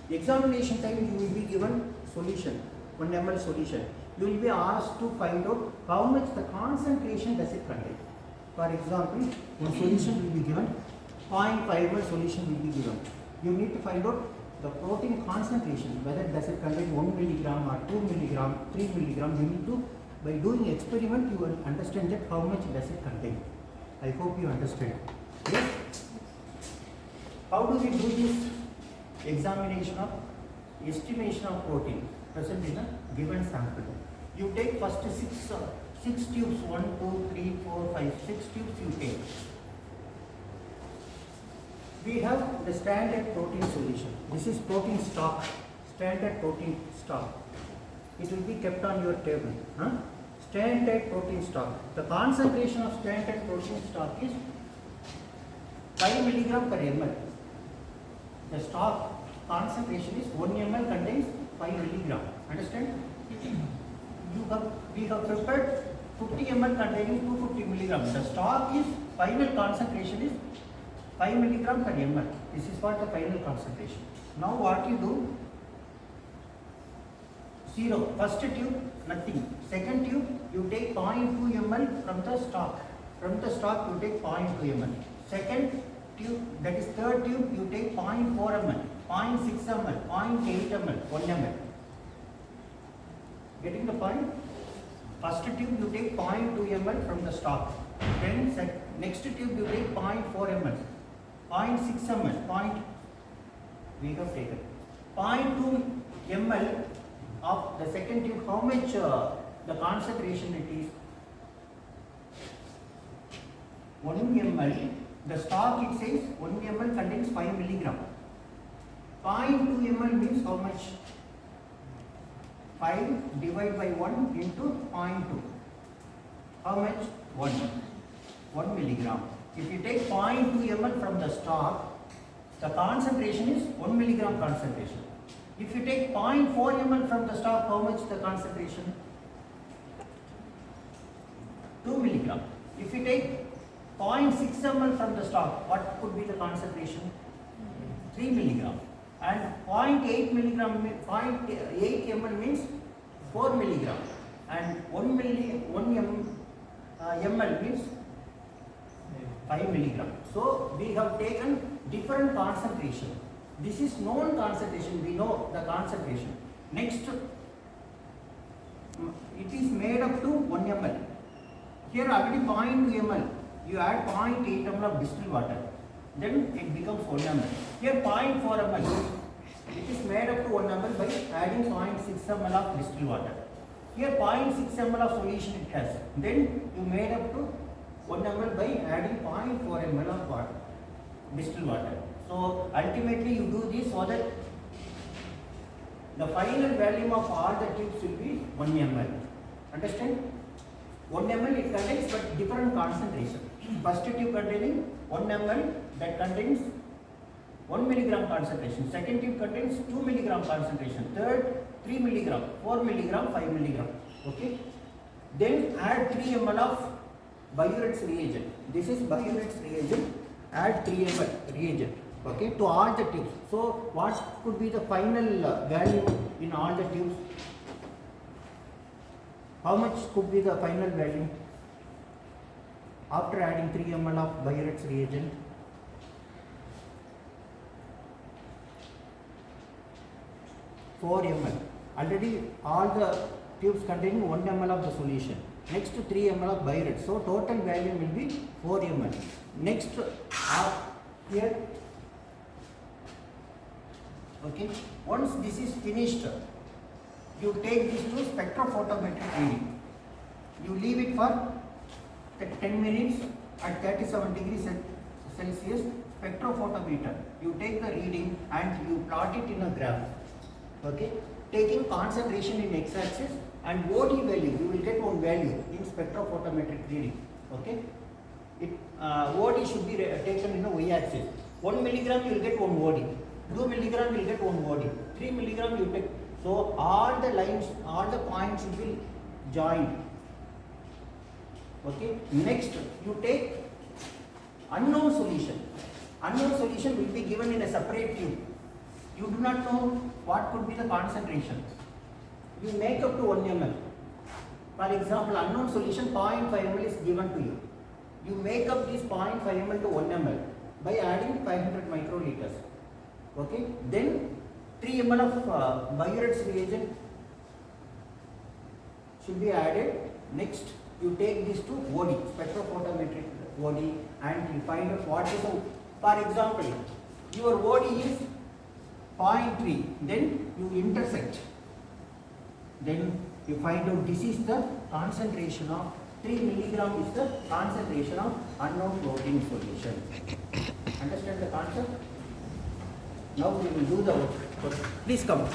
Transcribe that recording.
Examination time you will be given solution, 1 ml solution. You will be asked to find out how much the concentration does it contain. For example, one solution will be given, 0.5 ml solution will be given. You need to find out the protein concentration, whether does it contain 1 milligram or 2 milligram, 3 milligram. You need to, by doing experiment, you will understand that how much does it contain. I hope you understand. Yes? How do we do this examination of estimation of protein present in a given sample? You take first six tubes, 1, 2, 3, 4, 5, 6 tubes you take. We have the standard protein solution. This is protein stock, standard protein stock. It will be kept on your table. Standard protein stock. The concentration of standard protein stock is 5 milligram per ml. The stock concentration is 1 ml contains 5 milligram. Understand? We have prepared 50 ml containing 250 milligram. The stock is, final concentration is 5 milligram per ml. This is what the final concentration. Now what you do? 0. First tube, nothing. Second tube, you take 0.2 ml from the stock. From the stock, you take 0.2 ml. Second tube, that is third tube, you take 0.4 ml, 0.6 ml, 0.8 ml, 1 ml. Getting the point? First tube, you take 0.2 ml from the stock. Then next tube, you take 0.4 ml, 0.6 ml, we have taken 0.2 ml of the second tube. How much the concentration it is? 1 ml. The stock, it says 1 ml contains 5 milligram. 0.2 ml means how much? 5 divided by 1 into 0.2. How much? 1 milligram. If you take 0.2 ml from the stock, the concentration is 1 milligram concentration. If you take 0.4 ml from the stock, how much the concentration? 2 milligram. If you take 0.6 ml from the stock, what could be the concentration? 3 milligram. And 0.8 milligram, 0.8 ml means 4 milligram. And 1 ml means 5 milligram. So we have taken different concentration. This is known concentration, we know the concentration. Next, it is made up to 1 ml. Here already 0.2 ml. You add 0.8 ml of distilled water, then it becomes 1 ml. Here 0.4 ml, it is made up to 1 ml by adding 0.6 ml of distilled water. Here 0.6 ml of solution it has, then you made up to 1 ml by adding 0.4 ml of water, distilled water. So ultimately you do this so that the final volume of all the tubes will be 1 ml. Understand? 1 ml it contains but different concentration. First tube containing 1 ml, that contains 1 milligram concentration. Second tube contains 2 milligram concentration. Third 3 milligram, 4 milligram, 5 milligram. Okay. Then add 3 ml of Biuret's reagent. This is Biuret's reagent. Add 3 ml reagent. Okay, to all the tubes. So what could be the final value in all the tubes? How much could be the final value after adding 3 ml of Biuret's reagent? 4 ml. Already all the tubes containing 1 ml of the solution. Next 3 ml of Biuret. So total value will be 4 ml. Next here. Okay. Once this is finished, you take this to spectrophotometric reading. You leave it for 10 minutes at 37 degrees Celsius spectrophotometer. You take the reading and you plot it in a graph. Okay. Taking concentration in x-axis and OD value, you will get one value in spectrophotometric reading. Okay. OD should be taken in a y-axis. 1 milligram you will get one OD. 2 milligram you will get one OD. 3 milligram you take. So all the lines, all the points will be joined. Okay. Next, you take unknown solution. Unknown solution will be given in a separate tube. You do not know what could be the concentration. You make up to 1 ml. For example, unknown solution 0.5 ml is given to you. You make up this 0.5 ml to 1 ml by adding 500 microliters. Okay, then 3 ml of Biuret's reagent should be added. Next, you take this to OD, spectrophotometric OD, and you find out what is the, for example, your OD is 0.3, then you intersect. Then you find out this is the concentration of 3 milligram is the concentration of unknown protein solution. Understand the concept? Now we will do the work. Please come.